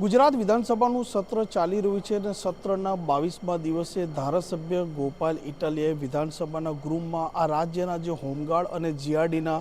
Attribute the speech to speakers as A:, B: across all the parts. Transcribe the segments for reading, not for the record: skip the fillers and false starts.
A: ગુજરાત વિધાનસભાનું સત્ર ચાલી રહ્યું છે અને સત્રના 22મા દિવસે ધારાસભ્ય ગોપાલ ઇટાલિયાએ વિધાનસભાના ગૃહમાં આ રાજ્યના જે હોમગાર્ડ અને જીઆરડીના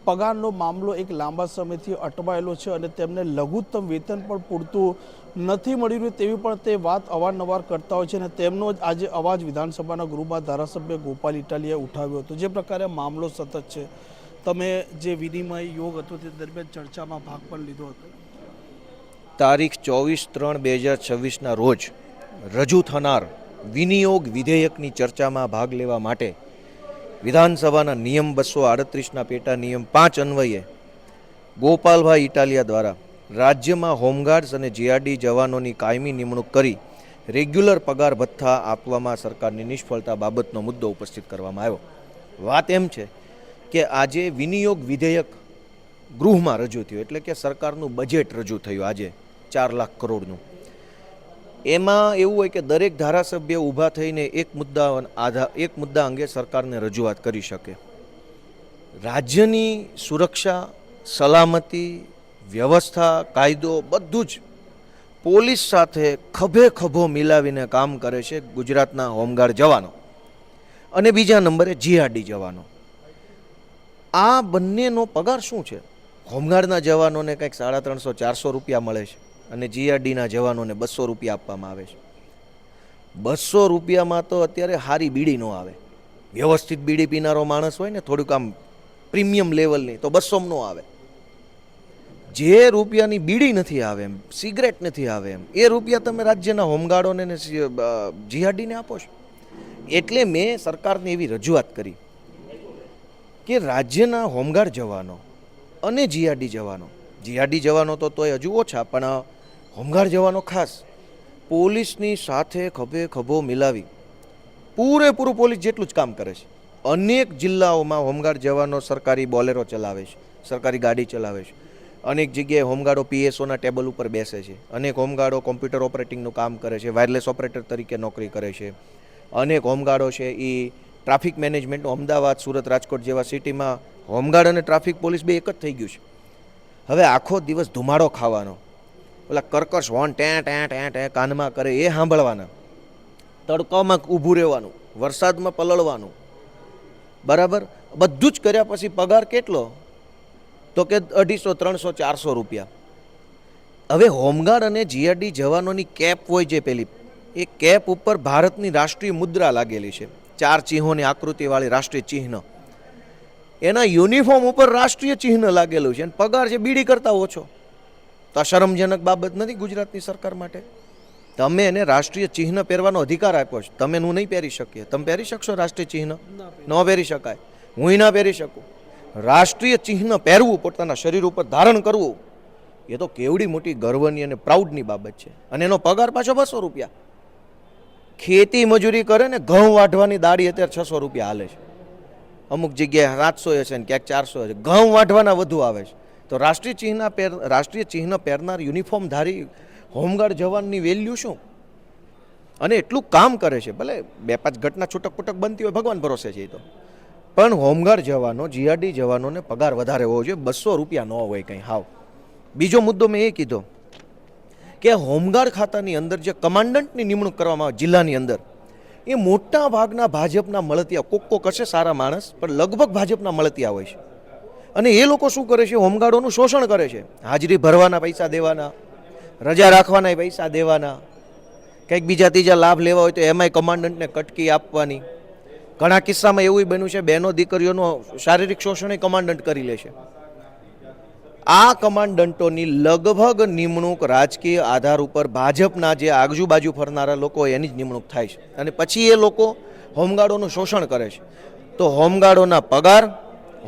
A: પગારનો મામલો એક લાંબા સમયથી અટવાયેલો છે અને તેમને લઘુત્તમ વેતન પણ પૂરતું નથી મળી રહ્યું તેવી પણ તે વાત અવારનવાર કરતા હોય છે અને તેમનો જ આજે અવાજ વિધાનસભાના ગૃહમાં ધારાસભ્ય ગોપાલ ઇટાલિયાએ ઉઠાવ્યો હતો। જે પ્રકારે મામલો સતત છે, તમે જે વિનિમય યોગ હતો તે દરમિયાન ચર્ચામાં ભાગ પણ લીધો હતો।
B: તારીખ 24/3/2026 રોજ રજૂ થનાર વિનિયોગ વિધેયકની ચર્ચામાં ભાગ લેવા માટે વિધાનસભાના નિયમ 238ના પેટા નિયમ 5 અન્વયે ગોપાલભાઈ ઇટાલિયા દ્વારા રાજ્યમાં હોમગાર્ડ્સ અને જીઆરડી જવાનોની કાયમી નિમણૂક કરી રેગ્યુલર પગાર ભથ્થા આપવામાં સરકારની નિષ્ફળતા બાબતનો મુદ્દો ઉપસ્થિત કરવામાં આવ્યો। વાત એમ છે કે આજે વિનિયોગ વિધેયક ગૃહમાં રજૂ થયું, એટલે કે સરકારનું બજેટ રજૂ થયું આજે 4 લાખ કરોડનું। એમાં એવું હોય કે દરેક ધારાસભ્ય ઊભા થઈને એક મુદ્દા અંગે સરકારને રજૂઆત કરી શકે। રાજ્યની સુરક્ષા, સલામતી, વ્યવસ્થા, કાયદો બધું જ પોલીસ સાથે ખભે ખભો મિલાવીને કામ કરે છે ગુજરાતના હોમગાર્ડ જવાનો અને બીજા નંબરે જીઆરડી જવાનો। આ બંનેનો પગાર શું છે? હોમગાર્ડના જવાનોને કંઈક 350-400 રૂપિયા મળે છે અને જીઆરડીના જવાનોને 200 રૂપિયા આપવામાં આવે છે। 200 રૂપિયામાં તો અત્યારે હારી બીડી ન આવે। વ્યવસ્થિત બીડી પીનારો માણસ હોય ને, થોડુંક આમ પ્રીમિયમ લેવલની, તો 200 નો આવે। જે રૂપિયાની બીડી નથી આવે એમ, સિગરેટ નથી આવે એમ, એ રૂપિયા તમે રાજ્યના હોમગાર્ડોને ને જીઆરડીને આપો છો। એટલે મેં સરકારને એવી રજૂઆત કરી કે રાજ્યના હોમગાર્ડ જવાનો અને જીઆરડી જવાનો તો તોય હજુ ઓછા, પણ હોમગાર્ડ જવાનો ખાસ પોલીસની સાથે ખભે ખભો મિલાવી પૂરેપૂરું પોલીસ જેટલું જ કામ કરે છે। અનેક જિલ્લાઓમાં હોમગાર્ડ જવાનો સરકારી બોલેરો ચલાવે છે, સરકારી ગાડી ચલાવે છે। અનેક જગ્યાએ હોમગાર્ડો પીએસઓના ટેબલ ઉપર બેસે છે, અનેક હોમગાર્ડો કોમ્પ્યુટર ઓપરેટિંગનું કામ કરે છે, વાયરલેસ ઓપરેટર તરીકે નોકરી કરે છે। અનેક હોમગાર્ડો છે એ ટ્રાફિક મેનેજમેન્ટનું અમદાવાદ, સુરત, રાજકોટ જેવા સિટીમાં હોમગાર્ડ અને ટ્રાફિક પોલીસ બે એક જ થઈ ગયું છે। હવે આખો દિવસ ધુમાડો ખાવાનો, ઓલા કર્કશ હોર્ન ટેં ટેં ટેં ટેં કાનમાં કરે એ સાંભળવાના, તડકામાં ઊભું રહેવાનું, વરસાદમાં પલળવાનું, બરાબર બધું જ કર્યા પછી પગાર કેટલો? તો કે 250-300-400 રૂપિયા। હવે હોમગાર્ડ અને જીઆરડી જવાનોની કેપ હોય છે, પેલી એ કેપ ઉપર ભારતની રાષ્ટ્રીય મુદ્રા લાગેલી છે, 4 ચિહ્નોની આકૃતિવાળી રાષ્ટ્રીય ચિહ્ન, એના યુનિફોર્મ ઉપર રાષ્ટ્રીય ચિહ્ન લાગેલું છે અને પગાર છે બીડી કરતાં ઓછો। તો આ શરમજનક બાબત નથી ગુજરાતની સરકાર માટે? તમે એને રાષ્ટ્રીય ચિહ્ન પહેરવાનો અધિકાર આપ્યો છે, તમે હું નહીં પહેરી શકીએ? તમે પહેરી શકશો રાષ્ટ્રીય ચિહ્ન? ન પહેરી શકાય, હું ના પહેરી શકું। રાષ્ટ્રીય ચિહ્ન પહેરવું, પોતાના શરીર ઉપર ધારણ કરવું, એ તો કેવડી મોટી ગર્વની અને પ્રાઉડની બાબત છે। અને એનો પગાર પાછો 200 રૂપિયા। ખેતી મજૂરી કરે ને, ઘઉં વાઢવાની દાડી અત્યારે 600 રૂપિયા હાલે છે, અમુક જગ્યાએ 700 હશે ને ક્યાંક 400 હશે, ઘઉં વાઢવાના વધુ આવે છે। તો રાષ્ટ્રીય ચિહ્ન પહેરનાર યુનિફોર્મધારી હોમગાર્ડ જવાનની વેલ્યુ શું? અને એટલું કામ કરે છે, ભલે 2-5 ઘટના છૂટક બનતી હોય, ભગવાન ભરોસે છે એ તો, પણ હોમગાર્ડ જવાનો, જીઆરડી જવાનોને પગાર વધારે હોવો જોઈએ, 200 રૂપિયા ન હોય કંઈ હાવ। બીજો મુદ્દો મેં એ કીધો કે હોમગાર્ડ ખાતાની અંદર જે કમાન્ડન્ટની નિમણૂક કરવામાં આવે જિલ્લાની અંદર, એ મોટા ભાગના ભાજપના મળતિયા, કોક હશે સારા માણસ, પણ લગભગ ભાજપના મળતિયા હોય છે। અને એ લોકો શું કરે છે? હોમગાર્ડોનું શોષણ કરે છે। હાજરી ભરવાના પૈસા દેવાના, રજા રાખવાના પૈસા દેવાના, કંઈક બીજા ત્રીજા લાભ લેવા હોય તો એમાંય કમાન્ડન્ટને કટકી આપવાની। ઘણા કિસ્સામાં એવું બન્યું છે, બહેનો દીકરીઓનું શારીરિક શોષણ કમાન્ડન્ટ કરી લે છે। આ કમાન્ડન્ટોની લગભગ નિમણૂક રાજકીય આધાર ઉપર ભાજપના જે આજુબાજુ ફરનારા લોકો એની જ નિમણૂક થાય છે અને પછી એ લોકો હોમગાર્ડોનું શોષણ કરે છે। તો હોમગાર્ડોના પગાર,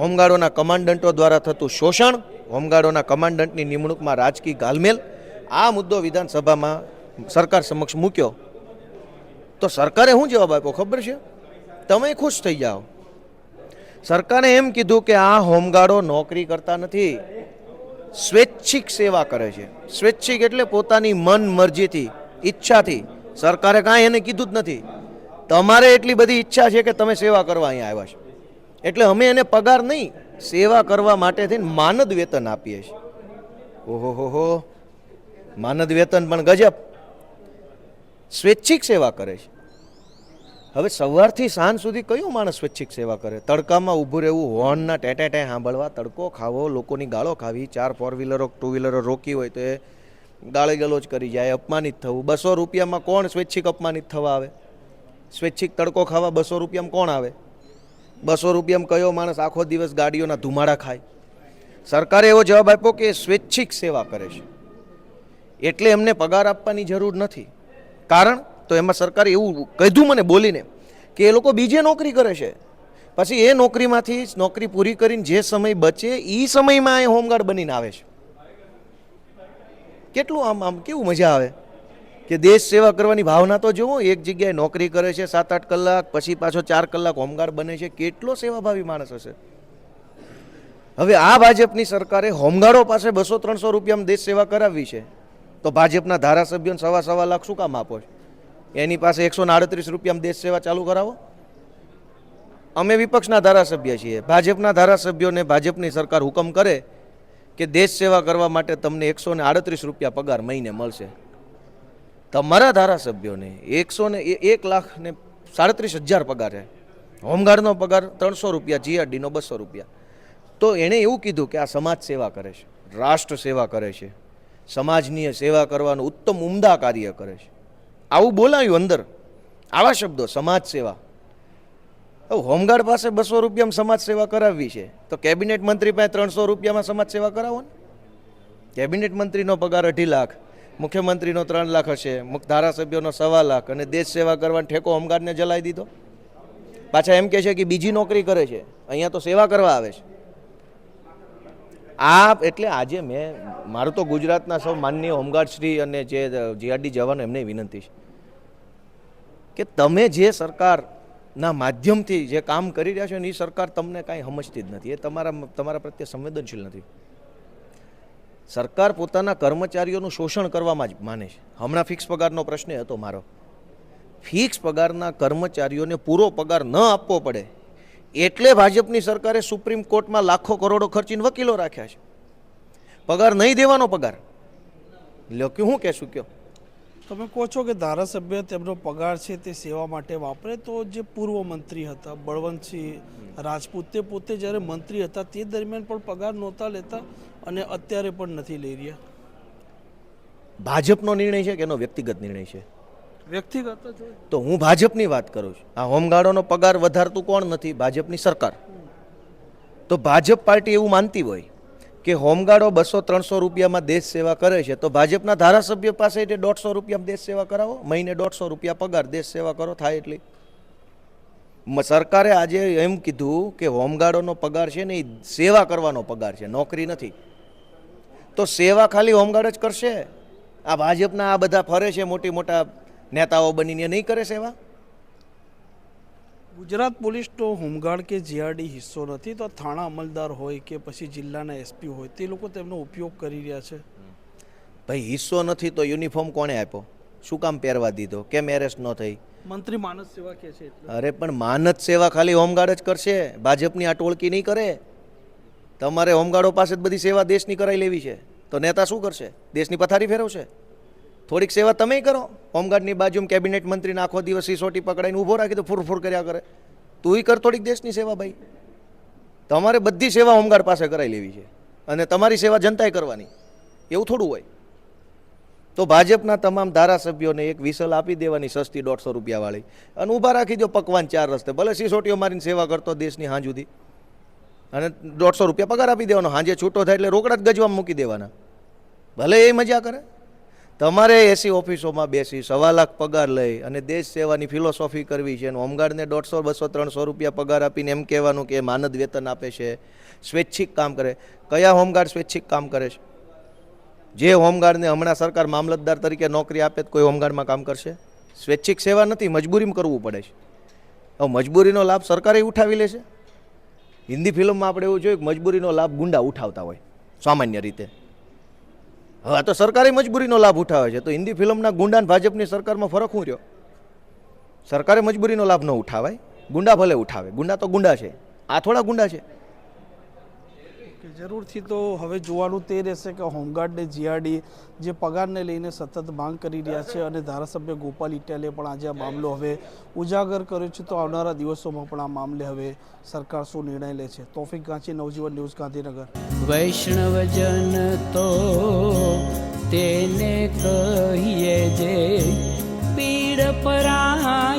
B: હોમગાર્ડોના કમાન્ડન્ટો દ્વારા થતું શોષણ, હોમગાર્ડોના કમાન્ડન્ટની નિમણૂકમાં રાજકીય ગાલમેલ, આ મુદ્દો વિધાનસભામાં સરકાર સમક્ષ મૂક્યો તો સરકારે શું જવાબ આપ્યો ખબર છે? તમે ખુશ થઈ જાઓ। સરકારે એમ કીધું કે આ હોમગાર્ડો નોકરી કરતા નથી, સ્વૈચ્છિક સેવા કરે છે। સ્વૈચ્છિક એટલે પોતાની મન મરજીથી, ઈચ્છાથી। સરકારે કાંઈ એને કીધું જ નથી, તમારે એટલી બધી ઈચ્છા છે કે તમે સેવા કરવા અહીંયા આવ્યા છો, એટલે અમે એને પગાર નહીં, સેવા કરવા માટે થઈને માનદ વેતન આપીએ છીએ। ઓહો, માનદ વેતન પણ ગજબ, સ્વૈચ્છિક સેવા કરે છે. હવે સવારથી સાંજ સુધી કયો માણસ સ્વૈચ્છિક સેવા કરે? તડકામાં ઊભું રહેવું, હોર્નના ટેટે સાંભળવા, તડકો ખાવો, લોકોની ગાળો ખાવી, 4 4 વ્હીલરો 2 વ્હીલરો રોકી હોય તો એ ગાળી ગલોચ કરી જાય, અપમાનિત થવું. 200 રૂપિયામાં કોણ સ્વૈચ્છિક અપમાનિત થવા આવે? સ્વૈચ્છિક તડકો ખાવા 200 રૂપિયામાં કોણ આવે? 200 રૂપિયામાં કયો માણસ આખો દિવસ ગાડીઓના ધુમાડા ખાય? સરકારે એવો જવાબ આપ્યો કે સ્વૈચ્છિક સેવા કરે છે એટલે એમને પગાર આપવાની જરૂર નથી. કારણ તો એમાં સરકારે એવું કીધું મને બોલીને કે એ લોકો બીજે નોકરી કરે છે, પછી એ નોકરીમાંથી નોકરી પૂરી કરીને જે સમય બચે એ સમયમાં એ હોમગાર્ડ બનીને આવે છે. કેટલું આમ કેવું મજા આવે કે દેશ સેવા કરવાની ભાવના તો જુઓ. એક જગ્યાએ નોકરી કરે છે 7-8 કલાક, પછી પાછો 4 કલાક હોમગાર્ડ બને છે. કેટલો સેવાભાવી માણસ હશે. હવે આ ભાજપની સરકારે હોમગાર્ડો પાસે 200-300 રૂપિયામાં દેશ સેવા કરાવવી છે તો ભાજપના ધારાસભ્યોને 1.25 લાખ શું કામ આપો છો? એની પાસે 138 રૂપિયામાં દેશ સેવા ચાલુ કરાવો. અમે વિપક્ષના ધારાસભ્ય છીએ. ભાજપના ધારાસભ્યોને ભાજપની સરકાર હુકમ કરે કે દેશ સેવા કરવા માટે તમને 138 રૂપિયા પગાર મહિને મળશે. તમારા ધારાસભ્યોને 1,37,000 પગાર છે. હોમગાર્ડનો પગાર 300 રૂપિયા, જીઆરડીનો 200 રૂપિયા. તો એણે એવું કીધું કે આ સમાજ સેવા કરે છે, રાષ્ટ્ર સેવા કરે છે, સમાજની સેવા કરવાનું ઉત્તમ ઉમદા કાર્ય કરે છે. આવું બોલાયું અંદર, આવા શબ્દો, સમાજ સેવા. હોમગાર્ડ પાસે 200 રૂપિયામાં સમાજ સેવા કરાવવી છે તો કેબિનેટ મંત્રી પાસે 300 રૂપિયામાં સમાજ સેવા કરાવો ને. કેબિનેટ મંત્રીનો પગાર 2.5 લાખ, મુખ્યમંત્રીનો 3 લાખ હશે, ધારાસભ્યોનો 1.25 લાખ, અને દેશ સેવા કરવાનો ઠેકો હોમગાર્ડને જલાવી દીધો. પાછા એમ કહે છે કે બીજી નોકરી કરે છે, અહીંયા તો સેવા કરવા આવે છે. એટલે આજે મારું તો ગુજરાતના સૌ માનનીય હોમગાર્ડ શ્રી અને જે જીઆરડી જવાનો એમને વિનંતી છે કે તમે જે સરકારના માધ્યમથી જે કામ કરી રહ્યા છો ને એ સરકાર તમને કાંઈ સમજતી જ નથી. એ તમારા પ્રત્યે સંવેદનશીલ નથી. સરકાર પોતાના કર્મચારીઓનું શોષણ કરવામાં જ માને છે. હમણાં ફિક્સ પગારનો પ્રશ્ન હતો મારો. ફિક્સ પગારના કર્મચારીઓને પૂરો પગાર ન આપવો પડે એટલે ભાજપની સરકારે સુપ્રીમ કોર્ટમાં લાખો કરોડો ખર્ચીને વકીલો રાખ્યા છે. પગાર નહીં દેવાનો પગાર લ્યો, કે હું કહેશું કયો?
A: તમે કહો છો કે ધારાસભ્ય તેમનો પગાર છે તે સેવા માટે વાપરે, તો જે પૂર્વ મંત્રી હતા બળવંતસિંહ રાજપૂત, તે પોતે જ્યારે મંત્રી હતા તે દરમિયાન પણ પગાર નહોતા લેતા અને અત્યારે પણ નથી લઈ રહ્યા.
B: ભાજપનો નિર્ણય છે કે એનો વ્યક્તિગત નિર્ણય છે?
A: વ્યક્તિગત જ હોય.
B: તો હું ભાજપની વાત કરું છું. આ હોમગાર્ડોનો પગાર વધારતું કોણ નથી? ભાજપની સરકાર. તો ભાજપ પાર્ટી એવું માનતી હોય કે હોમગાર્ડો 200-300 રૂપિયામાં દેશ સેવા કરે છે તો ભાજપના ધારાસભ્ય પાસે 150 રૂપિયામાં દેશ સેવા કરાવો. મહિને 150 રૂપિયા પગાર, દેશ સેવા કરો, થાય એટલી. સરકારે આજે એમ કીધું કે હોમગાર્ડોનો પગાર છે ને એ સેવા કરવાનો પગાર છે, નોકરી નથી. તો સેવા ખાલી હોમગાર્ડ જ કરશે? આ ભાજપના આ બધા ફરે છે મોટા નેતાઓ બનીને, નહીં કરે સેવા?
A: ગુજરાત પોલીસનો હોમગાર્ડ કે જીઆરડી હિસ્સો નથી, તો થાણા અમલદાર હોય કે પછી જિલ્લાના એસપી હોય તે લોકો તેમનો ઉપયોગ કરી રહ્યા છે.
B: ભાઈ હિસ્સો નથી તો યુનિફોર્મ કોણે આપ્યો? શું કામ પહેરવા દીધો? કેમ એરેસ્ટ ન થઈ?
A: મંત્રી માનસ સેવા કે છે એટલે.
B: અરે પણ માનદ સેવા ખાલી હોમગાર્ડ જ કરશે, ભાજપની આ ટોળકી નહીં કરે. તમારે હોમગાર્ડો પાસે જ બધી સેવા દેશની કરાવી લેવી છે તો નેતા શું કરશે? દેશની પથારી ફેરવશે? થોડીક સેવા તમે કરો. હોમગાર્ડની બાજુમાં કેબિનેટ મંત્રીને આખો દિવસ સિસોટી પકડાઈને ઊભો રાખી તો ફૂરફૂર કર્યા કરે. તું કર થોડીક દેશની સેવા. ભાઈ તમારે બધી સેવા હોમગાર્ડ પાસે કરાવી લેવી છે અને તમારી સેવા જનતાએ કરવાની, એવું થોડું હોય. તો ભાજપના તમામ ધારાસભ્યોને એક વિસલ આપી દેવાની સસ્તી 150 રૂપિયાવાળી અને ઊભા રાખી દો પકવાન 4 રસ્તે. ભલે સિસોટીઓ મારીને સેવા કરતો દેશની હાંજ સુધી, અને 150 રૂપિયા પગાર આપી દેવાનો. હાંજે છૂટો થાય એટલે રોકડા જ ગજવામાં મૂકી દેવાના. ભલે એ મજા કરે. તમારે એસી ઓફિસોમાં બેસી 1.25 લાખ પગાર લઈ અને દેશ સેવાની ફિલોસોફી કરવી છે અને હોમગાર્ડને 150, 200, 300 રૂપિયા પગાર આપીને એમ કહેવાનું કે માનદ વેતન આપે છે, સ્વૈચ્છિક કામ કરે. કયા હોમગાર્ડ સ્વૈચ્છિક કામ કરે છે? જે હોમગાર્ડને હમણાં સરકાર મામલતદાર તરીકે નોકરી આપે તો કોઈ હોમગાર્ડમાં કામ કરશે? સ્વૈચ્છિક સેવા નથી, મજબૂરીમાં કરવું પડે છે. હવે મજબૂરીનો લાભ સરકારે ઉઠાવી લે છે. હિન્દી ફિલ્મમાં આપણે એવું જોયું કે મજબૂરીનો લાભ ગુંડા ઉઠાવતા હોય સામાન્ય રીતે. હવે તો સરકારે મજબૂરીનો લાભ ઉઠાવે છે, તો હિન્દી ફિલ્મના ગુંડા અને ભાજપની સરકારમાં ફરક શું રહ્યો? સરકારે મજબૂરીનો લાભ ન ઉઠાવાય, ગુંડા ભલે ઉઠાવે. ગુંડા તો ગુંડા છે, આ થોડા ગુંડા છે.
A: જરૂરથી તો હવે જોવાનું તે રહેશે કે હોમગાર્ડ ને જીઆરડી જે પગારને લઈને સતત માંગ કરી રહ્યા છે અને ધારાસભ્ય ગોપાલ ઇટાલિયાએ પણ આજે આ મામલો હવે ઉજાગર કર્યો છે. તો આવનારા દિવસોમાં પણ આ મામલે હવે સરકાર શું નિર્ણય લે છે. તોફિક ગાંચી, નવજીવન ન્યૂઝ, ગાંધીનગર.
C: વૈષ્ણવજન તો તેને કહીએ જે પીડ પરાય.